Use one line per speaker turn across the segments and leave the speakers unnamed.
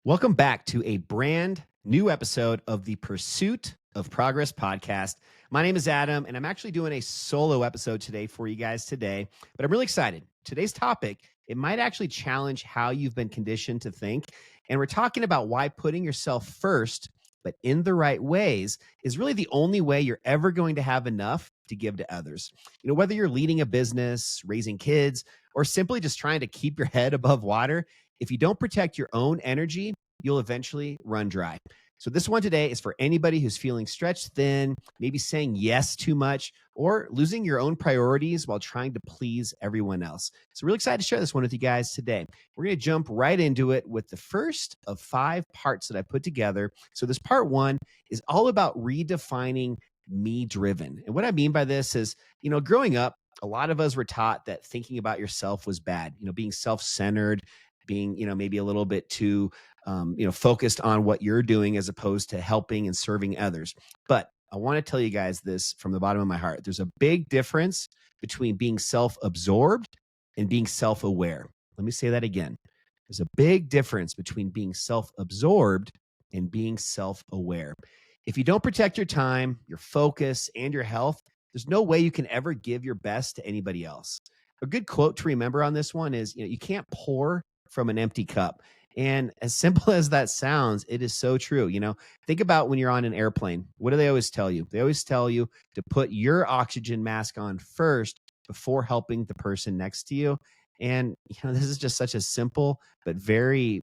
Welcome back to a brand new episode of the Pursuit of Progress podcast. My name is Adam, and I'm actually doing a solo episode today for you guys today, but I'm really excited. Today's topic, it might actually challenge how you've been conditioned to think, and we're talking about why putting yourself first, but in the right ways, is really the only way you're ever going to have enough to give to others. Whether you're leading a business, raising kids, or simply just trying to keep your head above water, if you don't protect your own energy, you'll eventually run dry. So, this one today is for anybody who's feeling stretched thin, maybe saying yes too much, or losing your own priorities while trying to please everyone else. So, really excited to share this one with you guys today. We're going to jump right into it with the first of 5 parts that I put together. So, this part 1 is all about redefining me driven. And what I mean by this is, growing up, a lot of us were taught that thinking about yourself was bad, being self centered, being, maybe a little bit too focused on what you're doing as opposed to helping and serving others. But I want to tell you guys this from the bottom of my heart. There's a big difference between being self-absorbed and being self-aware. Let me say that again. There's a big difference between being self-absorbed and being self-aware. If you don't protect your time, your focus, and your health, there's no way you can ever give your best to anybody else. A good quote to remember on this one is, you can't pour from an empty cup. And as simple as that sounds, it is so true. Think about when you're on an airplane. What do they always tell you? They always tell you to put your oxygen mask on first before helping the person next to you. And, this is just such a simple, but very,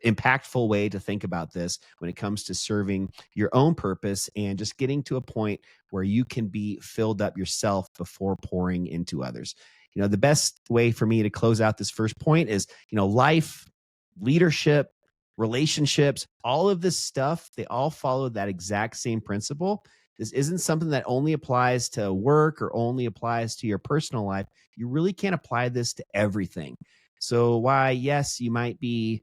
impactful way to think about this when it comes to serving your own purpose and just getting to a point where you can be filled up yourself before pouring into others. The best way for me to close out this first point is, life, leadership, relationships, all of this stuff, they all follow that exact same principle. This isn't something that only applies to work or only applies to your personal life. You really can't apply this to everything. So why, yes, you might be,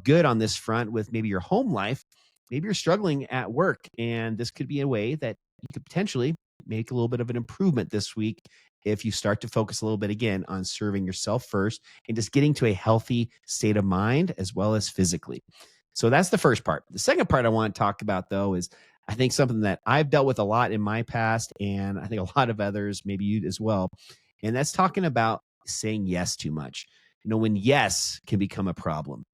good on this front with maybe your home life, maybe you're struggling at work, and this could be a way that you could potentially make a little bit of an improvement this week if you start to focus a little bit again on serving yourself first and just getting to a healthy state of mind as well as physically. So that's the first part. The second part I want to talk about, though, is I think something that I've dealt with a lot in my past, and I think a lot of others, maybe you as well. And that's talking about saying yes too much. When yes can become a problem.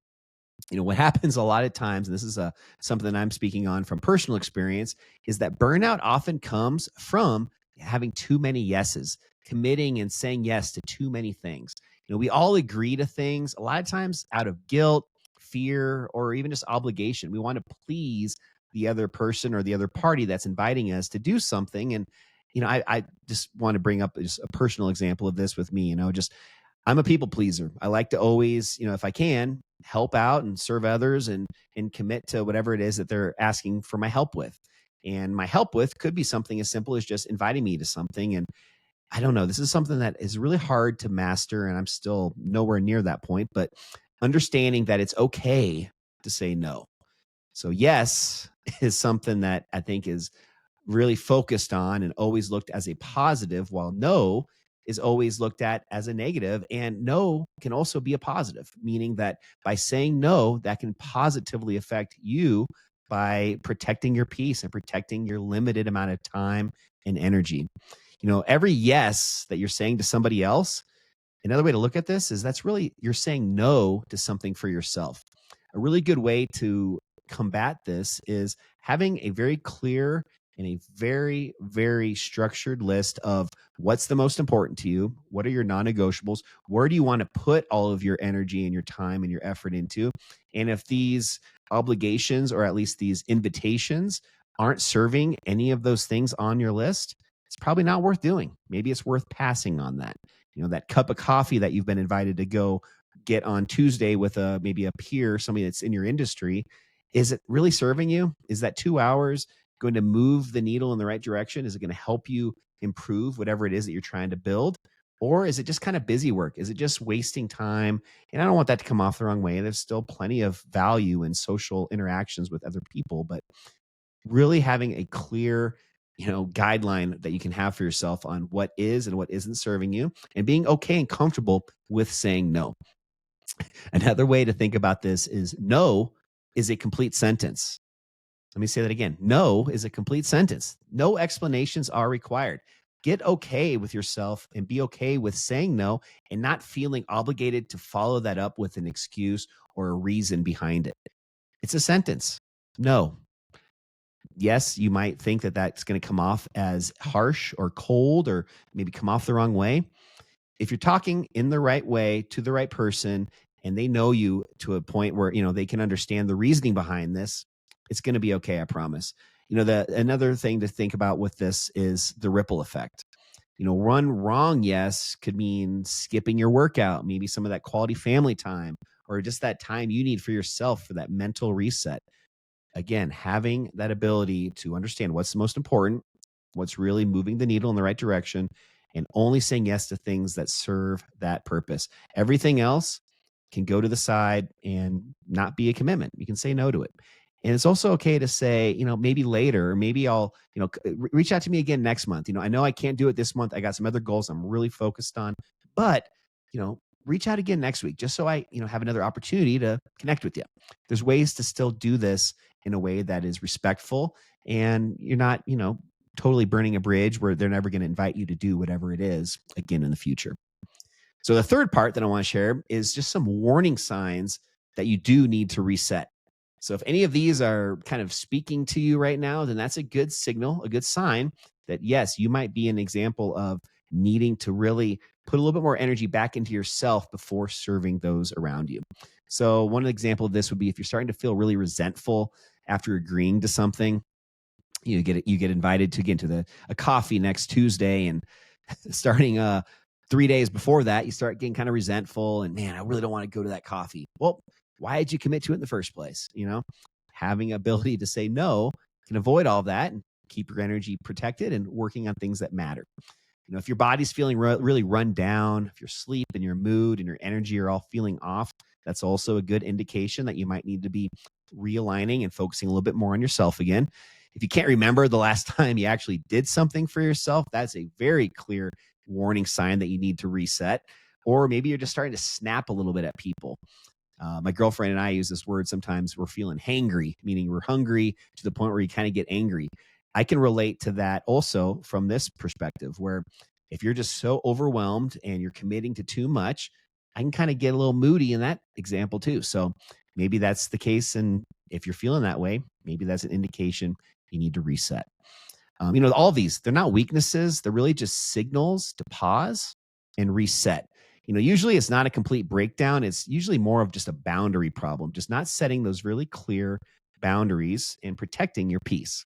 What happens a lot of times, and this is something that I'm speaking on from personal experience, is that burnout often comes from having too many yeses, committing and saying yes to too many things. We all agree to things a lot of times out of guilt, fear, or even just obligation. We want to please the other person or the other party that's inviting us to do something. And, I just want to bring up just a personal example of this with me, just I'm a people pleaser. I like to always, if I can, help out and serve others and commit to whatever it is that they're asking for my help with. And my help with could be something as simple as just inviting me to something. And I don't know, this is something that is really hard to master, and I'm still nowhere near that point, but understanding that it's okay to say no. So yes is something that I think is really focused on and always looked as a positive, while no is always looked at as a negative. And no can also be a positive, meaning that by saying no, that can positively affect you by protecting your peace and protecting your limited amount of time and energy. Every yes that you're saying to somebody else, another way to look at this is that's really you're saying no to something for yourself. A really good way to combat this is having a very clear and a very, very structured list of what's the most important to you, what are your non-negotiables, where do you want to put all of your energy and your time and your effort into. And if these obligations, or at least these invitations, aren't serving any of those things on your list, it's probably not worth doing. Maybe it's worth passing on that. That cup of coffee that you've been invited to go get on Tuesday with maybe a peer, somebody that's in your industry, is it really serving you? Is that 2 hours going to move the needle in the right direction? Is it going to help you improve whatever it is that you're trying to build? Or is it just kind of busy work? Is it just wasting time? And I don't want that to come off the wrong way. There's still plenty of value in social interactions with other people, but really having a clear, guideline that you can have for yourself on what is and what isn't serving you, and being okay and comfortable with saying no. Another way to think about this is no is a complete sentence. Let me say that again. No is a complete sentence. No explanations are required. Get okay with yourself and be okay with saying no and not feeling obligated to follow that up with an excuse or a reason behind it. It's a sentence. No. Yes, you might think that that's going to come off as harsh or cold or maybe come off the wrong way. If you're talking in the right way to the right person and they know you to a point where they can understand the reasoning behind this, it's going to be okay, I promise. The another thing to think about with this is the ripple effect. One wrong yes could mean skipping your workout, maybe some of that quality family time, or just that time you need for yourself for that mental reset. Again, having that ability to understand what's the most important, what's really moving the needle in the right direction, and only saying yes to things that serve that purpose. Everything else can go to the side and not be a commitment. You can say no to it. And it's also okay to say, maybe later, or maybe I'll, reach out to me again next month. I know I can't do it this month. I got some other goals I'm really focused on, but, reach out again next week just so I, have another opportunity to connect with you. There's ways to still do this in a way that is respectful and you're not, totally burning a bridge where they're never going to invite you to do whatever it is again in the future. So the third part that I want to share is just some warning signs that you do need to reset. So if any of these are kind of speaking to you right now, then that's a good signal, a good sign that yes, you might be an example of needing to really put a little bit more energy back into yourself before serving those around you. So one example of this would be if you're starting to feel really resentful after agreeing to something, you get invited to get into a coffee next Tuesday, and starting 3 days before that, you start getting kind of resentful and man, I really don't want to go to that coffee. Well, why did you commit to it in the first place? Having ability to say no can avoid all of that and keep your energy protected and working on things that matter. If your body's feeling really run down, if your sleep and your mood and your energy are all feeling off, that's also a good indication that you might need to be realigning and focusing a little bit more on yourself again. If you can't remember the last time you actually did something for yourself, that's a very clear warning sign that you need to reset. Or maybe you're just starting to snap a little bit at people. My girlfriend and I use this word sometimes. We're feeling hangry, meaning we're hungry to the point where you kind of get angry. I can relate to that also from this perspective, where if you're just so overwhelmed and you're committing to too much, I can kind of get a little moody in that example too. So maybe that's the case. And if you're feeling that way, maybe that's an indication you need to reset. All these, they're not weaknesses. They're really just signals to pause and reset. Usually it's not a complete breakdown. It's usually more of just a boundary problem, just not setting those really clear boundaries and protecting your peace.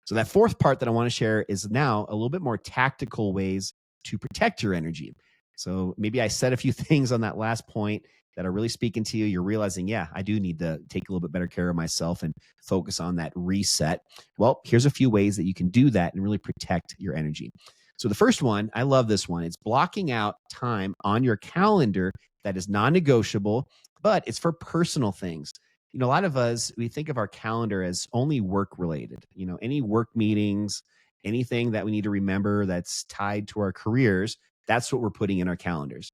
So that fourth part that I want to share is now a little bit more tactical ways to protect your energy. So maybe I said a few things on that last point that are really speaking to you. You're realizing, yeah, I do need to take a little bit better care of myself and focus on that reset. Well, here's a few ways that you can do that and really protect your energy. So the first one, I love this one. It's blocking out time on your calendar that is non-negotiable, but it's for personal things. A lot of us, we think of our calendar as only work related. Any work meetings, anything that we need to remember that's tied to our careers, that's what we're putting in our calendars.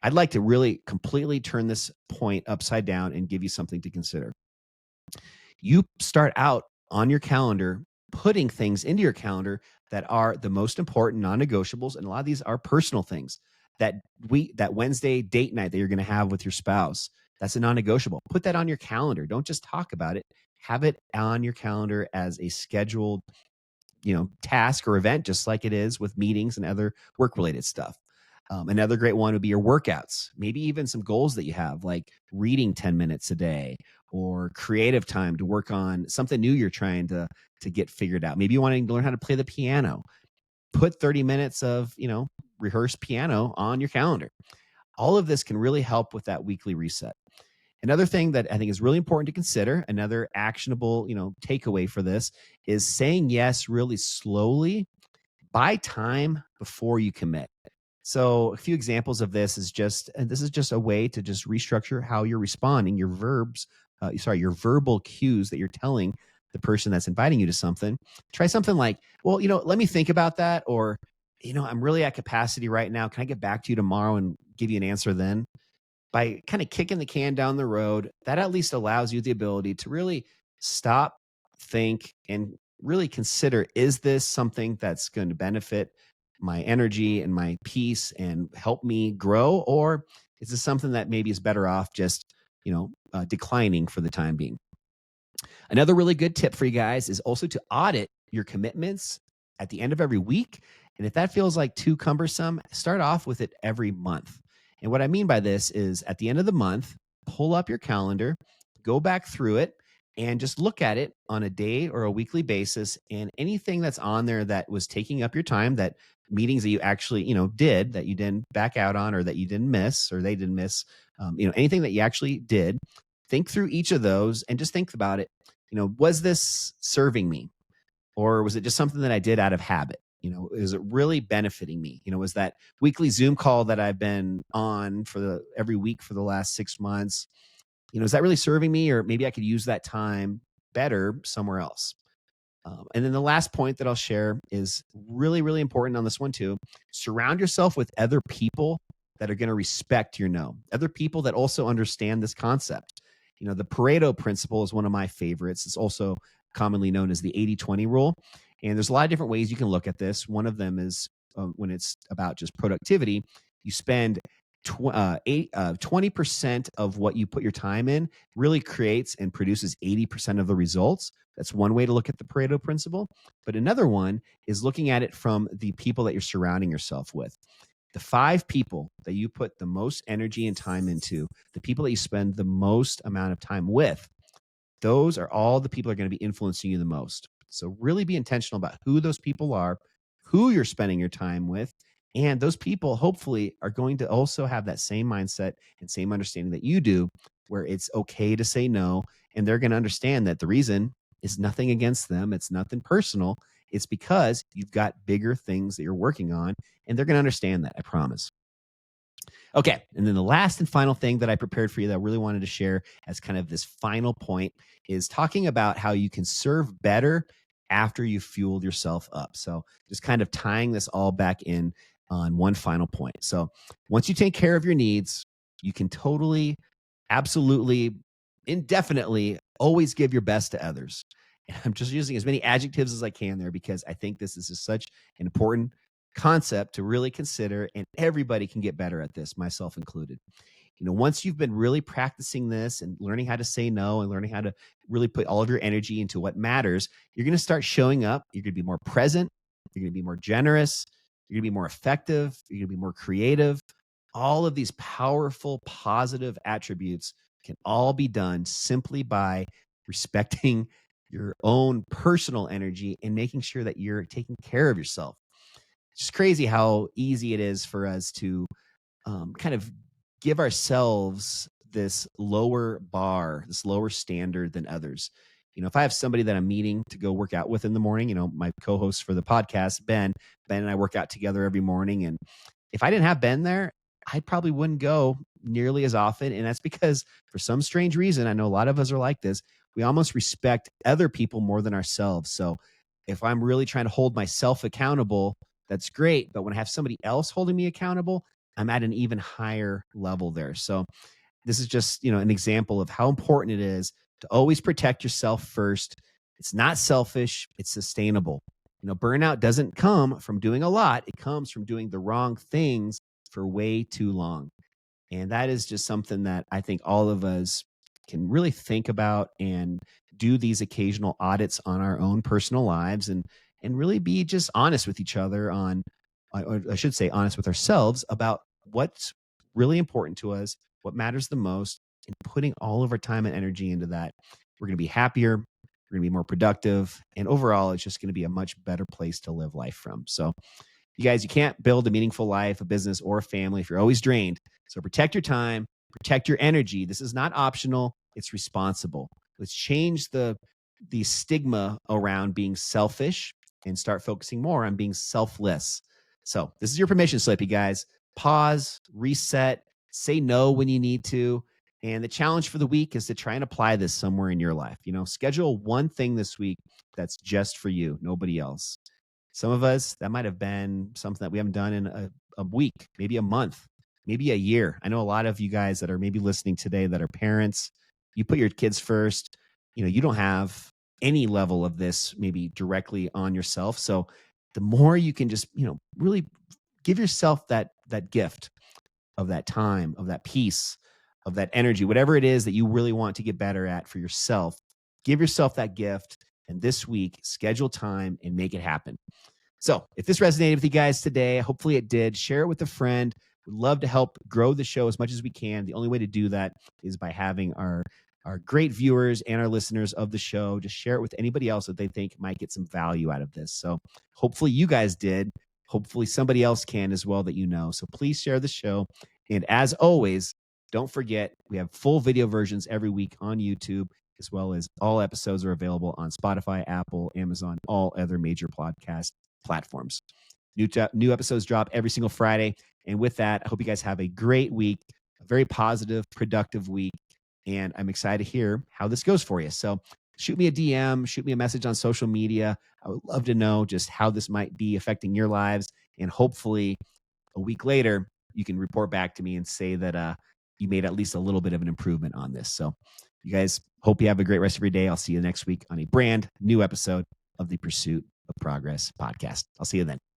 I'd like to really completely turn this point upside down and give you something to consider. You start out on your calendar, putting things into your calendar that are the most important non-negotiables. And a lot of these are personal things that Wednesday date night that you're going to have with your spouse. That's a non-negotiable. Put that on your calendar. Don't just talk about it. Have it on your calendar as a scheduled, task or event, just like it is with meetings and other work-related stuff. Another great one would be your workouts, maybe even some goals that you have, like reading 10 minutes a day or creative time to work on something new you're trying to get figured out. Maybe you want to learn how to play the piano. Put 30 minutes of, rehearsed piano on your calendar. All of this can really help with that weekly reset. Another thing that I think is really important to consider, another actionable, takeaway for this is saying yes really slowly. Buy time before you commit. So a few examples of this is just a way to just restructure how you're responding, your your verbal cues that you're telling the person that's inviting you to something. Try something like, well, let me think about that. Or, I'm really at capacity right now. Can I get back to you tomorrow and give you an answer then? by kind of kicking the can down the road, that at least allows you the ability to really stop, think, and really consider, is this something that's going to benefit my energy and my peace and help me grow? Or is this something that maybe is better off just, declining for the time being? Another really good tip for you guys is also to audit your commitments at the end of every week. And if that feels like too cumbersome, start off with it every month. And what I mean by this is at the end of the month, pull up your calendar, go back through it, and just look at it on a day or a weekly basis. And anything that's on there that was taking up your time, that meetings that you actually, did that you didn't back out on, or that you didn't miss, or they didn't miss, anything that you actually did, think through each of those and just think about it. Was this serving me, or was it just something that I did out of habit? Is it really benefiting me? Was that weekly Zoom call that I've been on every week for the last 6 months, is that really serving me? Or maybe I could use that time better somewhere else. And then the last point that I'll share is really, really important on this one too. Surround yourself with other people that are going to respect your no, other people that also understand this concept. The Pareto principle is one of my favorites. It's also commonly known as the 80-20 rule. And there's a lot of different ways you can look at this. One of them is when it's about just productivity, you spend 20% of what you put your time in really creates and produces 80% of the results. That's one way to look at the Pareto principle. But another one is looking at it from the people that you're surrounding yourself with. The 5 people that you put the most energy and time into, the people that you spend the most amount of time with, those are all the people that are going to be influencing you the most. So really be intentional about who those people are, who you're spending your time with. And those people hopefully are going to also have that same mindset and same understanding that you do, where it's okay to say no. And they're going to understand that the reason is nothing against them. It's nothing personal. It's because you've got bigger things that you're working on, and they're going to understand that, I promise. Okay. And then the last and final thing that I prepared for you that I really wanted to share as kind of this final point is talking about how you can serve better after you fueled yourself up. So just kind of tying this all back in on one final point. So once you take care of your needs, you can totally, absolutely, indefinitely always give your best to others. And I'm just using as many adjectives as I can there because I think this is just such an important concept to really consider, and everybody can get better at this, myself included. Once you've been really practicing this and learning how to say no and learning how to really put all of your energy into what matters, you're going to start showing up. You're going to be more present. You're going to be more generous. You're going to be more effective. You're going to be more creative. All of these powerful, positive attributes can all be done simply by respecting your own personal energy and making sure that you're taking care of yourself. It's just crazy how easy it is for us to kind of give ourselves this lower bar, this lower standard than others. If I have somebody that I'm meeting to go work out with in the morning, my co-host for the podcast, Ben and I work out together every morning. And if I didn't have Ben there, I probably wouldn't go nearly as often. And that's because for some strange reason, I know a lot of us are like this. We almost respect other people more than ourselves. So if I'm really trying to hold myself accountable, that's great. But when I have somebody else holding me accountable, I'm at an even higher level there. So this is just, an example of how important it is to always protect yourself first. It's not selfish, it's sustainable. Burnout doesn't come from doing a lot. It comes from doing the wrong things for way too long. And that is just something that I think all of us can really think about and do these occasional audits on our own personal lives and really be just honest with each other on, or I should say, honest with ourselves about what's really important to us, what matters the most, and putting all of our time and energy into that. We're going to be happier. We're going to be more productive. And overall, it's just going to be a much better place to live life from. So, you guys, you can't build a meaningful life, a business, or a family if you're always drained. So protect your time, protect your energy. This is not optional. It's responsible. Let's change the stigma around being selfish and start focusing more on being selfless. So this is your permission slip, you guys. Pause, reset, say no when you need to. And the challenge for the week is to try and apply this somewhere in your life. Schedule one thing this week that's just for you, nobody else. Some of us, that might have been something that we haven't done in a week, maybe a month. maybe a year. I know a lot of you guys that are maybe listening today that are parents, you put your kids first. You don't have any level of this maybe directly on yourself. So the more you can just, really give yourself that gift of that time, of that peace, of that energy, whatever it is that you really want to get better at for yourself, give yourself that gift. And this week, schedule time and make it happen. So if this resonated with you guys today, hopefully it did. Share it with a friend. We'd love to help grow the show as much as we can. The only way to do that is by having our great viewers and our listeners of the show just share it with anybody else that they think might get some value out of this. So hopefully you guys did. Hopefully somebody else can as well that you know. So please share the show. And as always, don't forget, we have full video versions every week on YouTube, as well as all episodes are available on Spotify, Apple, Amazon, all other major podcast platforms. New episodes drop every single Friday. And with that, I hope you guys have a great week, a very positive, productive week. And I'm excited to hear how this goes for you. So shoot me a DM, shoot me a message on social media. I would love to know just how this might be affecting your lives. And hopefully a week later, you can report back to me and say that you made at least a little bit of an improvement on this. So you guys, hope you have a great rest of your day. I'll see you next week on a brand new episode of the Pursuit of Progress podcast. I'll see you then.